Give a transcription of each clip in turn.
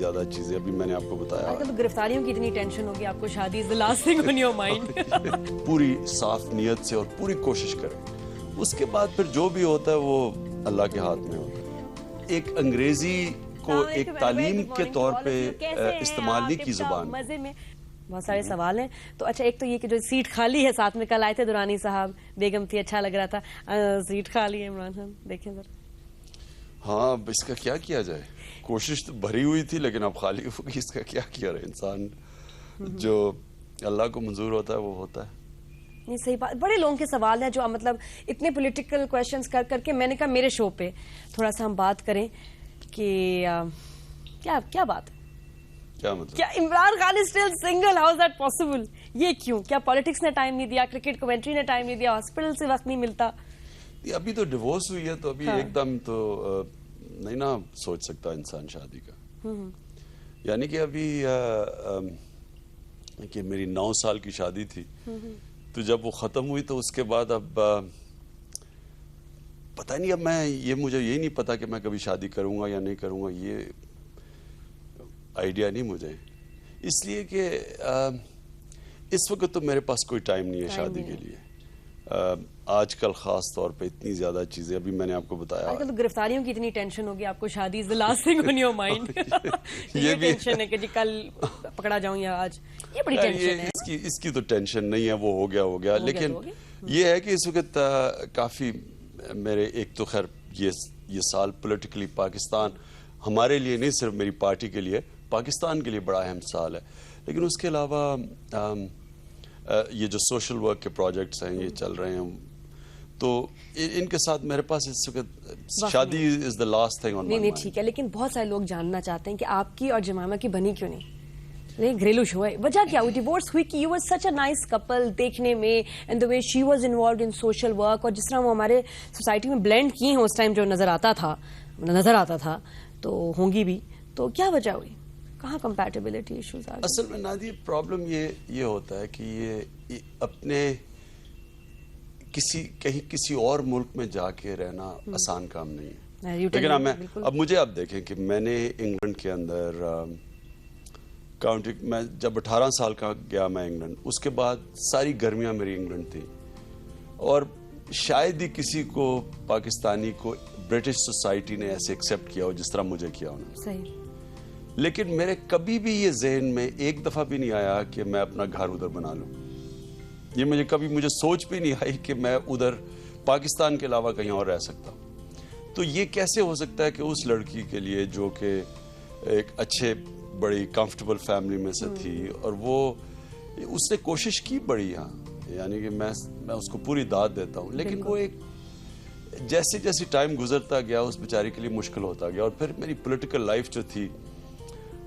زیادہ چیزیں ابھی میں نے آپ کو بتایا. تو گرفتاریوں کی اتنی ٹینشن ہوگی آپ کو, شادی is the last thing on your mind. پوری صاف نیت سے اور پوری کوشش کریں. اس کے بعد پھر جو بھی ہوتا ہے وہ اللہ کے ہاتھ میں ہوتا ہے. ایک انگریزی کو ایک تعلیم کے طور پہ استعمال نہیں کی زبان. مزے میں بہت سارے سوال ہیں. تو اچھا ایک تو یہ کہ جو سیٹ خالی ہے, ساتھ میں کل آئے تھے دورانی صاحب, بیگم تھی, اچھا لگ رہا تھا. سیٹ خالی ہے عمران خان, دیکھیں ذرا. ہاں اس کا کیا جائے, کوشش تو بھری ہوئی تھی لیکن اب خالی ہوگی, اس کا کیا رہے. انسان جو اللہ کو منظور ہوتا ہے وہ ہوتا ہے. نہیں صحیح بات. بڑے لوگوں کے سوال ہیں جو مطلب اتنے پولیٹیکل کویشچنز کر کے میں نے کہا میرے شو پہ تھوڑا سا ہم بات کریں کہ کیا بات ہے, کیا مطلب, کیا Imran Khan is still single, how is that possible? یہ کیوں, کیا پالیٹکس نے ٹائم نہیں دیا, کرکٹ کومنٹری نے ٹائم نہیں دیا, ہاسپٹل سے وقت نہیں ملتا؟ ابھی تو ڈیورس ہوئی ہے تو ابھی ایک دم تو نہیں نا سوچ سکتا انسان شادی کا. یعنی کہ ابھی کہ میری 9 سال کی شادی تھی تو جب وہ ختم ہوئی تو اس کے بعد اب پتہ نہیں, اب مجھے یہی نہیں پتا کہ میں کبھی شادی کروں گا یا نہیں کروں گا, یہ آئیڈیا نہیں مجھے. اس لیے کہ اس وقت تو میرے پاس کوئی ٹائم نہیں ہے شادی کے لیے. آج کل خاص طور پہ اتنی زیادہ چیزیں, ابھی میں نے آپ کو بتایا. تو گرفتاریوں کی اتنی ٹینشن ہوگی آپ کو, شادی is the last thing on your mind. یہ ٹینشن ہے کہ جی کل پکڑا جاؤں یا آج, یہ بڑی ٹینشن ہے. اس کی تو ٹینشن نہیں ہے, وہ ہو گیا. لیکن یہ ہے کہ اس وقت کافی میرے, ایک تو خیر یہ سال پولیٹیکلی پاکستان ہمارے لیے نہیں, صرف میری پارٹی کے لیے, پاکستان کے لیے بڑا اہم سال ہے. لیکن اس کے علاوہ یہ جو سوشل ورک کے پروجیکٹس ہیں یہ چل رہے ہیں, تو ان کے ساتھ میرے پاس اس وقت شادی از the last thing on my mind. نہیں ٹھیک ہے, لیکن بہت سارے لوگ جاننا چاہتے ہیں کہ آپ کی اور جمائمہ کی بنی کیوں نہیں, گھریلو شو ہے, وجہ کیا ہوئی, ڈیورس ہوئی کہ you were such a nice Kapil دیکھنے میں, and the way she was involved in social work, اور جس طرح وہ ہمارے سوسائٹی میں بلینڈ کی ہیں اس ٹائم جو نظر آتا تھا تو ہوں گی بھی, تو کیا وجہ ہوئی, کہاں کمپیٹیبلٹی ایشوز آ گئے؟ اصل میں نادی پرابلم یہ ہوتا ہے کہ یہ اپنے کسی اور ملک میں جا کے رہنا آسان کام نہیں ہے. لیکن اب مجھے آپ دیکھیں کہ میں نے انگلینڈ کے اندر کاؤنٹی, میں جب 18 سال کا گیا میں انگلینڈ, اس کے بعد ساری گرمیاں میری انگلینڈ تھی, اور شاید ہی کسی کو پاکستانی کو برٹش سوسائٹی نے ایسے ایکسیپٹ کیا ہو جس طرح مجھے کیا انہوں نے. صحیح. لیکن میرے کبھی بھی یہ ذہن میں ایک دفعہ بھی نہیں آیا کہ میں اپنا گھر ادھر بنا لوں. یہ مجھے سوچ بھی نہیں آئی کہ میں ادھر پاکستان کے علاوہ کہیں اور رہ سکتا ہوں. تو یہ کیسے ہو سکتا ہے کہ اس لڑکی کے لیے جو کہ ایک اچھے بڑی کمفرٹیبل فیملی میں سے تھی, اور وہ اس نے کوشش کی بڑی, ہاں یعنی کہ میں اس کو پوری داد دیتا ہوں, لیکن وہ ایک جیسے ٹائم گزرتا گیا اس بیچاری کے لیے مشکل ہوتا گیا. اور پھر میری پولیٹیکل لائف جو تھی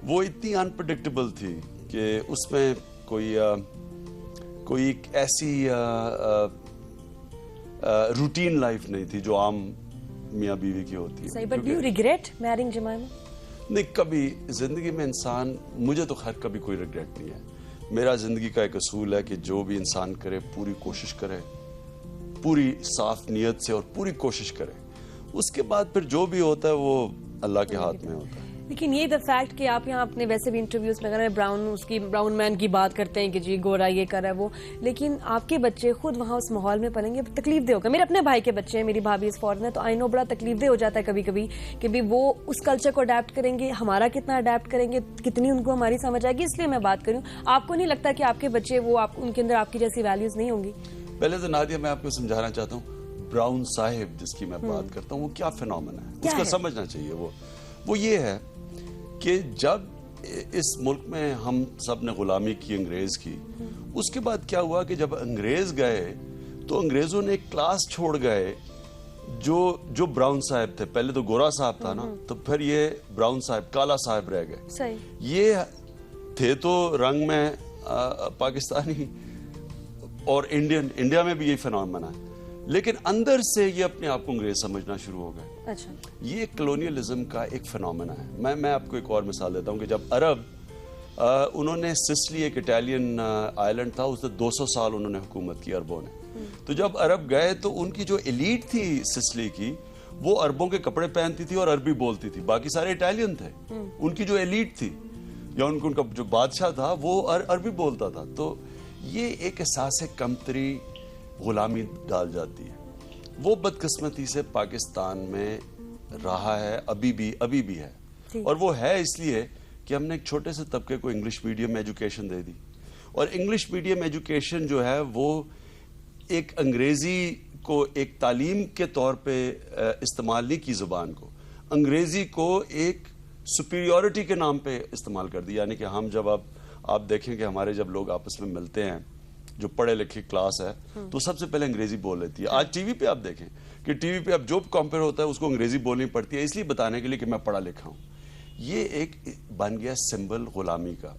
وہ اتنی انپریڈکٹیبل تھی کہ اس میں کوئی ایسی روٹین لائف نہیں تھی جو عام میاں بیوی کی ہوتی ہے. صحیح. But do you regret marrying Jemima? نہیں, کبھی زندگی میں انسان, مجھے تو خیر کبھی کوئی ریگریٹ نہیں ہے. میرا زندگی کا ایک اصول ہے کہ جو بھی انسان کرے پوری کوشش کرے, پوری صاف نیت سے اور پوری کوشش کرے. اس کے بعد پھر جو بھی ہوتا ہے وہ اللہ کے ہاتھ میں ہوتا ہے. لیکن یہ دا فیکٹ کہ آپ یہاں اپنے ویسے بھی انٹرویوز میں اگر براؤن مین کی بات کرتے ہیں کہ جی گورا یہ کر رہا ہے وہ, لیکن آپ کے بچے خود وہاں اس ماحول میں پلیں گے, تکلیف دہ ہوگا. میرے اپنے بھائی کے بچے ہیں, میری بھابھی اس فورن ہے, تو آئی نو بڑا تکلیف دہ ہو جاتا ہے کبھی کہ بھی وہ اس کلچر کو اڈیپٹ کریں گے, ہمارا کتنا اڈیپٹ کریں گے, کتنی ان کو ہماری سمجھ آئے گی. اس لیے میں بات کروں, آپ کو نہیں لگتا کہ آپ کے بچے وہ ان کے اندر آپ کی جیسی ویلیوز نہیں ہوں گی؟ پہلے تو نادیہ میں آپ کو سمجھانا چاہتا ہوں, براؤن صاحب جس کی میں بات کرتا ہوں وہ کیا فینومین ہے, اس کا سمجھنا چاہیے. وہ یہ ہے کہ جب اس ملک میں ہم سب نے غلامی کی انگریز کی, اس کے بعد کیا ہوا کہ جب انگریز گئے تو انگریزوں نے ایک کلاس چھوڑ گئے جو براؤن صاحب تھے. پہلے تو گورا صاحب تھا نا, تو پھر یہ براؤن صاحب, کالا صاحب رہ گئے. صحیح. یہ تھے تو رنگ میں پاکستانی اور انڈیا میں بھی یہی فینومین ہے, لیکن اندر سے یہ اپنے آپ کو انگریز سمجھنا شروع ہو گئے. اچھا. یہ کلونیلزم کا ایک فینومنا ہے. میں آپ کو ایک اور مثال دیتا ہوں کہ جب عرب انہوں نے سسلی, ایک اٹیلین آئلینڈ تھا, اس نے 200 سال انہوں نے حکومت کی عربوں نے. تو جب عرب گئے تو ان کی جو ایلیٹ تھی سسلی کی, وہ عربوں کے کپڑے پہنتی تھی اور عربی بولتی تھی, باقی سارے اٹالین تھے. ان کی جو ایلیٹ تھی یا ان کا جو بادشاہ تھا وہ عربی بولتا تھا. تو یہ ایک احساس کمتری, غلامی ڈال جاتی ہے. وہ بدقسمتی سے پاکستان میں رہا ہے, ابھی بھی ہے. اور وہ ہے اس لیے کہ ہم نے ایک چھوٹے سے طبقے کو انگلش میڈیم ایجوکیشن دے دی, اور انگلش میڈیم ایجوکیشن جو ہے وہ ایک انگریزی کو ایک تعلیم کے طور پہ استعمال نہیں کی, زبان کو انگریزی کو ایک سپیریورٹی کے نام پہ استعمال کر دی. یعنی کہ ہم جب آپ دیکھیں کہ ہمارے جب لوگ آپس میں ملتے ہیں, جو پڑھے لکھے کلاس ہے, تو سب سے پہلے انگریزی بول لیتی ہے. آج ٹی وی پہ آپ دیکھیں کہ ٹی وی پہ اب جو کمپیئر ہوتا ہے اس کو انگریزی بولنی پڑتی ہے, اس لیے بتانے کے لیے کہ میں پڑھا لکھا ہوں. یہ ایک بن گیا سمبل غلامی کا.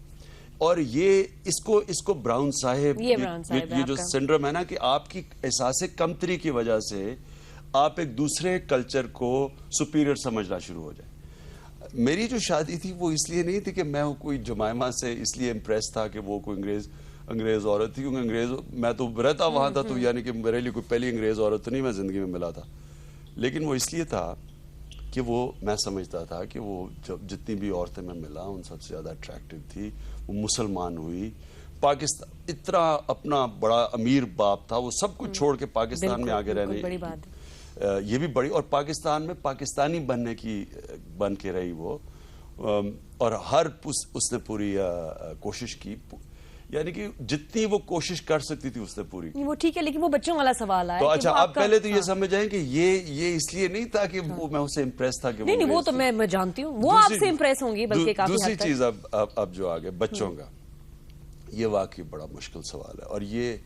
اور یہ اس کو براؤن صاحب, یہ جو سنڈرم ہے نا, کہ آپ کی احساس کمتری کی وجہ سے آپ ایک دوسرے کلچر کو سپیریئر سمجھنا شروع ہو جائے. میری جو شادی تھی وہ اس لیے نہیں تھی کہ میں کوئی جمائمہ سے اس لیے امپریس تھا کہ وہ کوئی انگریز عورت تھی, کیونکہ میں تو رہتا وہاں تھا, تو یعنی کہ میرے لیے کوئی پہلی انگریز عورت تو نہیں میں زندگی میں ملا تھا. لیکن وہ اس لیے تھا کہ وہ میں سمجھتا تھا کہ وہ جتنی بھی عورتیں میں ملا ان سب سے زیادہ اٹریکٹیو تھی. وہ مسلمان ہوئی, پاکستان اتنا اپنا بڑا امیر باپ تھا, وہ سب کچھ چھوڑ کے پاکستان میں آگے رہنے, یہ بھی بڑی, اور پاکستان میں پاکستانی بن کے رہی وہ, اور اس نے پوری کوشش کی. یعنی کہ جتنی وہ کوشش کر سکتی تھی اس نے پوری. وہ ٹھیک ہے, لیکن وہ بچوں والا سوال ہے. تو اچھا, آپ پہلے تو یہ سمجھائیں کہ یہ اس لیے نہیں تھا کہ میں اسے امپریس تھا کہ نہیں, وہ تو میں جانتی ہوں, وہ آپ سے امپریس ہوں گی بلکہ کافی حد تک. دوسری چیز اب جو آگے بچوں کا, یہ واقعی بڑا مشکل سوال ہے. اور یہ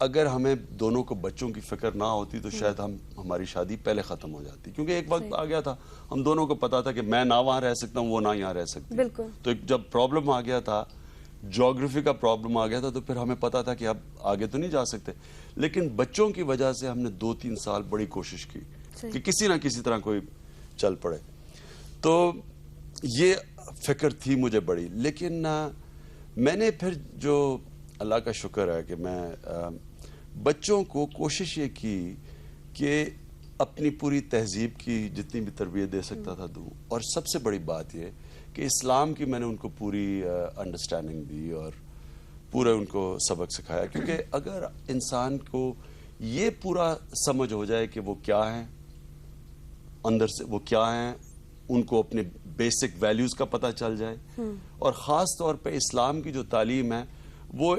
اگر ہمیں دونوں کو بچوں کی فکر نہ ہوتی تو شاید ہماری شادی پہلے ختم ہو جاتی, کیونکہ ایک وقت آ گیا تھا ہم دونوں کو پتا تھا کہ میں نہ وہاں رہ سکتا ہوں, وہ نہ یہاں رہ سکتی. تو جب پرابلم آ گیا تھا, جیوگرافی کا پرابلم آ گیا تھا, تو پھر ہمیں پتا تھا کہ اب آگے تو نہیں جا سکتے. لیکن بچوں کی وجہ سے ہم نے 2-3 سال بڑی کوشش کی کہ کسی نہ کسی طرح کوئی چل پڑے. تو یہ فکر تھی مجھے بڑی. لیکن میں نے پھر جو اللہ کا شکر ہے کہ میں بچوں کو کوشش یہ کی کہ اپنی پوری تہذیب کی جتنی بھی تربیت دے سکتا تھا دوں. اور سب سے بڑی بات یہ کہ اسلام کی میں نے ان کو پوری انڈرسٹینڈنگ دی اور پورا ان کو سبق سکھایا. کیونکہ اگر انسان کو یہ پورا سمجھ ہو جائے کہ وہ کیا ہیں, اندر سے وہ کیا ہیں, ان کو اپنے بیسک ویلیوز کا پتہ چل جائے, اور خاص طور پہ اسلام کی جو تعلیم ہے وہ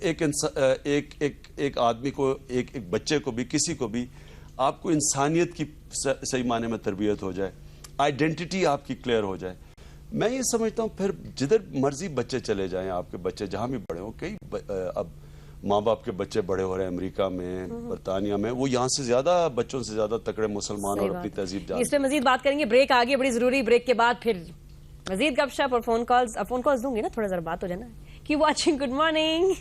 ایک آدمی کو, ایک بچے کو بھی, کسی کو بھی, آپ کو انسانیت کی صحیح معنی میں تربیت ہو جائے, آئیڈینٹی آپ کی کلیئر ہو جائے. میں یہ سمجھتا ہوں پھر جدھر مرضی بچے چلے جائیں, آپ کے بچے جہاں بھی بڑے ہوں, کئی اب ماں باپ کے بچے بڑے ہو رہے ہیں امریکہ میں, برطانیہ میں, وہ یہاں سے زیادہ بچوں سے زیادہ تکڑے مسلمان اور اپنی تہذیب جانتے ہیں. اس پہ مزید بات کریں گے, بریک آگے بڑی ضروری, بریک کے بعد پھر مزید گپ شپ اور فون کالز دوں گی نا, تھوڑا ذرا بات ہو جائے نا. Keep watching, good morning.